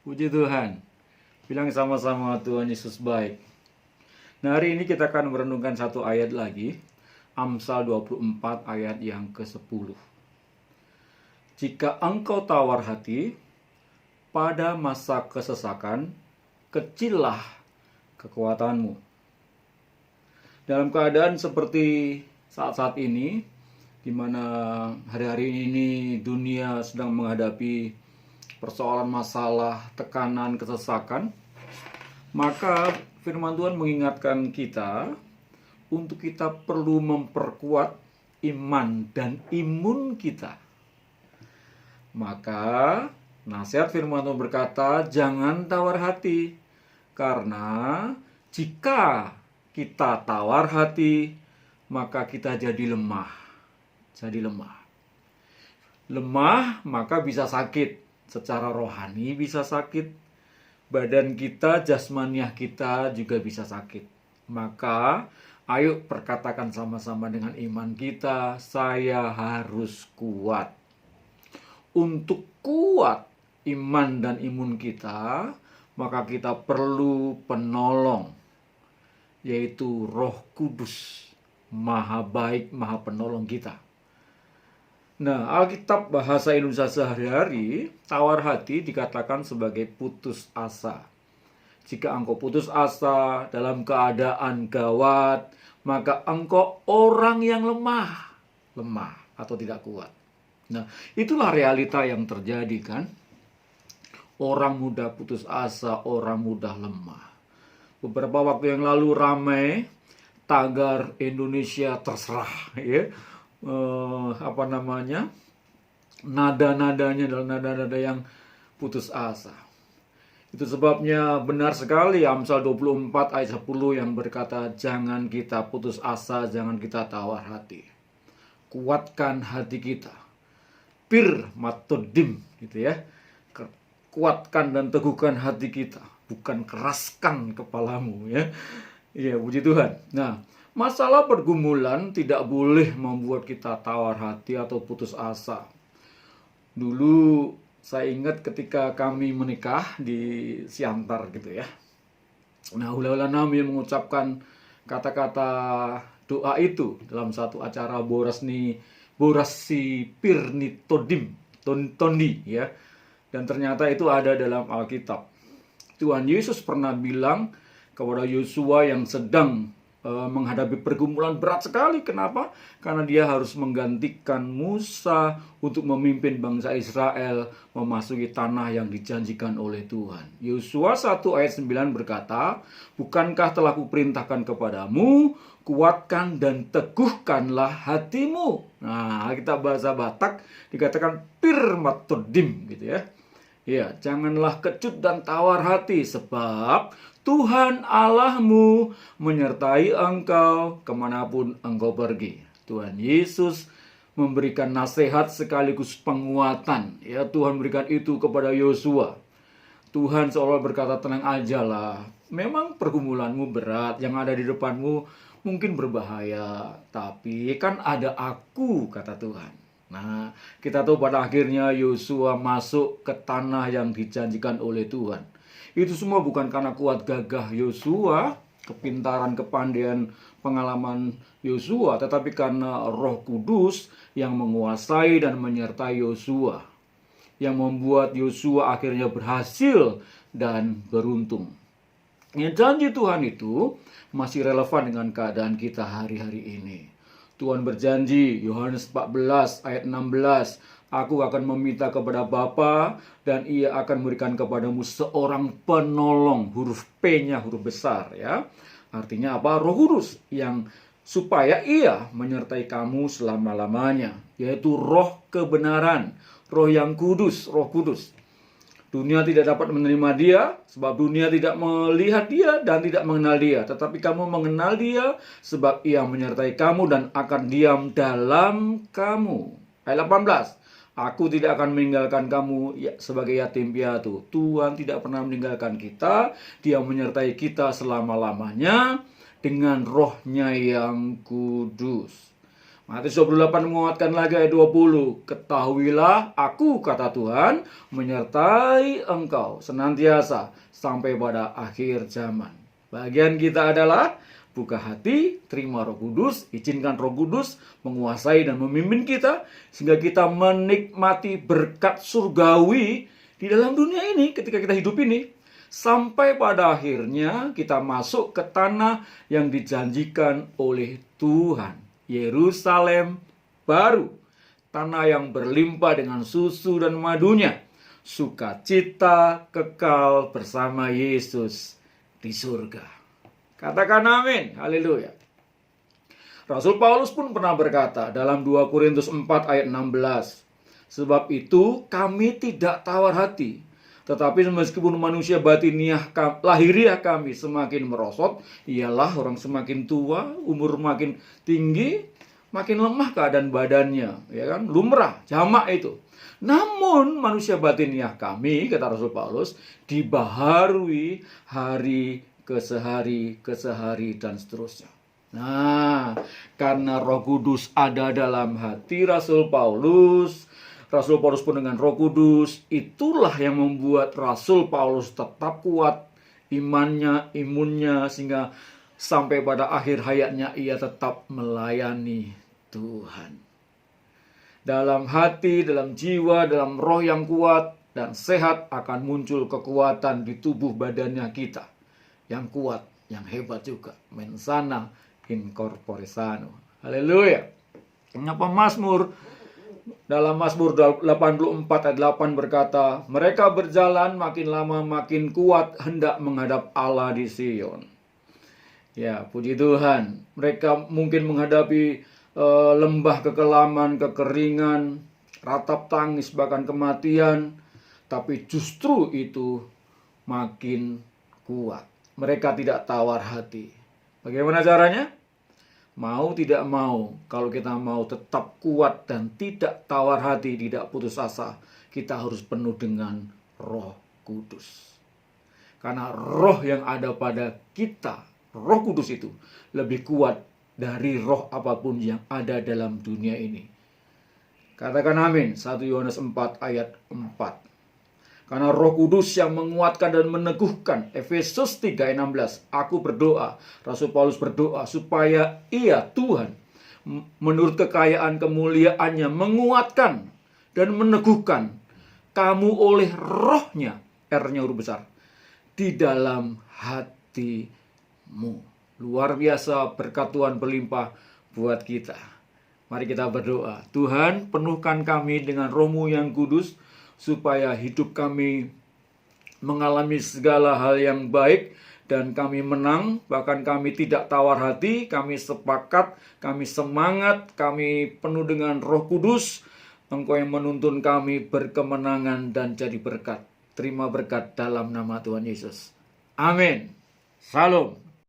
Puji Tuhan. Bilang sama-sama Tuhan Yesus baik. Nah, hari ini kita akan merenungkan satu ayat lagi. Amsal 24 ayat yang ke-10. Jika engkau tawar hati pada masa kesesakan, kecillah kekuatanmu. Dalam keadaan seperti saat-saat ini, di mana hari-hari ini dunia sedang menghadapi persoalan masalah, tekanan, kesesakan, maka firman Tuhan mengingatkan kita untuk kita perlu memperkuat iman dan imun kita. Maka nasihat firman Tuhan berkata, jangan tawar hati, karena jika kita tawar hati, maka kita jadi lemah. Lemah maka bisa sakit. Secara rohani bisa sakit. Badan kita, jasmaniah kita juga bisa sakit. Maka ayo perkatakan sama-sama dengan iman kita, saya harus kuat. Untuk kuat iman dan imun kita, maka kita perlu penolong, yaitu Roh Kudus, Maha baik, Maha penolong kita. Nah, Alkitab bahasa Indonesia sehari-hari, tawar hati dikatakan sebagai putus asa. Jika engkau putus asa dalam keadaan gawat, maka engkau orang yang lemah atau tidak kuat. Nah, itulah realita yang terjadi kan. Orang mudah putus asa, orang mudah lemah. Beberapa waktu yang lalu ramai tagar Indonesia terserah, ya. Nada-nadanya adalah nada-nada yang putus asa. Itu sebabnya benar sekali Amsal 24 ayat 10 yang berkata, jangan kita putus asa, jangan kita tawar hati. Kuatkan hati kita. Pir matodim, gitu ya. Kuatkan dan teguhkan hati kita, bukan keraskan kepalamu, ya. Iya, puji Tuhan. Nah, masalah pergumulan tidak boleh membuat kita tawar hati atau putus asa. Dulu saya ingat ketika kami menikah di Siantar gitu ya. Nah, ula-ula nami mengucapkan kata-kata doa itu dalam satu acara Borasi Pirni Tondi ya. Dan ternyata itu ada dalam Alkitab. Tuhan Yesus pernah bilang kepada Yosua yang sedang menghadapi pergumulan berat sekali. Kenapa? Karena dia harus menggantikan Musa untuk memimpin bangsa Israel memasuki tanah yang dijanjikan oleh Tuhan. Yosua 1 ayat 9 berkata, bukankah telah kuperintahkan kepadamu, kuatkan dan teguhkanlah hatimu. Nah, kita bahasa Batak dikatakan pirmatodim gitu ya. Ya, janganlah kecut dan tawar hati, sebab Tuhan Allahmu menyertai engkau kemanapun engkau pergi. Tuhan Yesus memberikan nasihat sekaligus penguatan. Ya, Tuhan berikan itu kepada Yosua. Tuhan seolah berkata, tenang ajalah. Memang pergumulanmu berat, yang ada di depanmu mungkin berbahaya. Tapi kan ada aku, kata Tuhan. Nah, kita tahu pada akhirnya Yosua masuk ke tanah yang dijanjikan oleh Tuhan. Itu semua bukan karena kuat gagah Yosua, kepintaran, kepandaian, pengalaman Yosua, tetapi karena Roh Kudus yang menguasai dan menyertai Yosua, yang membuat Yosua akhirnya berhasil dan beruntung. Janji Tuhan itu masih relevan dengan keadaan kita hari-hari ini. Tuhan berjanji, Yohanes 14 ayat 16, aku akan meminta kepada Bapa dan ia akan memberikan kepadamu seorang penolong, huruf P-nya huruf besar ya. Artinya apa? Roh Kudus yang supaya ia menyertai kamu selama-lamanya, yaitu roh kebenaran, roh yang kudus, Roh Kudus. Dunia tidak dapat menerima dia, sebab dunia tidak melihat dia dan tidak mengenal dia. Tetapi kamu mengenal dia, sebab ia menyertai kamu dan akan diam dalam kamu. Ayat 18. Aku tidak akan meninggalkan kamu sebagai yatim piatu. Tuhan tidak pernah meninggalkan kita. Dia menyertai kita selama-lamanya dengan rohnya yang kudus. Matius 28 menguatkan lagi ayat 20. Ketahuilah aku, kata Tuhan, menyertai engkau senantiasa sampai pada akhir zaman. Bagian kita adalah buka hati, terima Roh Kudus, izinkan Roh Kudus menguasai dan memimpin kita, sehingga kita menikmati berkat surgawi di dalam dunia ini ketika kita hidup ini. Sampai pada akhirnya kita masuk ke tanah yang dijanjikan oleh Tuhan. Yerusalem baru, tanah yang berlimpah dengan susu dan madunya, sukacita kekal bersama Yesus di surga. Katakan amin, haleluya. Rasul Paulus pun pernah berkata dalam 2 Korintus 4 ayat 16, sebab itu kami tidak tawar hati, tetapi meskipun manusia batiniah lahiriah kami semakin merosot, ialah orang semakin tua, umur makin tinggi, makin lemah keadaan badannya, ya kan? Lumrah, jamak itu. Namun manusia batiniah kami, kata Rasul Paulus, dibaharui hari ke sehari dan seterusnya. Nah, karena Roh Kudus ada dalam hati Rasul Paulus pun dengan Roh Kudus, itulah yang membuat Rasul Paulus tetap kuat imunnya, sehingga sampai pada akhir hayatnya ia tetap melayani Tuhan. Dalam hati, dalam jiwa, dalam roh yang kuat dan sehat akan muncul kekuatan di tubuh badannya kita. Yang kuat, yang hebat juga. Mensana in corpore sano. Haleluya. Mengapa Mazmur dalam Mazmur 84 ayat 8 berkata, mereka berjalan makin lama makin kuat hendak menghadap Allah di Sion. Ya, puji Tuhan. Mereka mungkin menghadapi lembah kekelaman, kekeringan, ratap tangis, bahkan kematian. Tapi justru itu makin kuat. Mereka tidak tawar hati. Bagaimana caranya? Mau tidak mau, kalau kita mau tetap kuat dan tidak tawar hati, tidak putus asa, kita harus penuh dengan Roh Kudus. Karena roh yang ada pada kita, Roh Kudus itu lebih kuat dari roh apapun yang ada dalam dunia ini. Katakan amin. 1 Yohanes 4 ayat 4. Karena Roh Kudus yang menguatkan dan meneguhkan. Efesus 3 ayat 16. Aku berdoa, Rasul Paulus berdoa supaya ia, Tuhan, menurut kekayaan kemuliaannya, menguatkan dan meneguhkan kamu oleh rohnya, R-nya huruf besar, di dalam hatimu. Luar biasa berkat Tuhan berlimpah buat kita. Mari kita berdoa. Tuhan, penuhkan kami dengan Roh-Mu yang kudus, supaya hidup kami mengalami segala hal yang baik dan kami menang, bahkan kami tidak tawar hati, kami sepakat, kami semangat, kami penuh dengan Roh Kudus. Engkau yang menuntun kami berkemenangan dan jadi berkat. Terima berkat dalam nama Tuhan Yesus. Amin. Salam.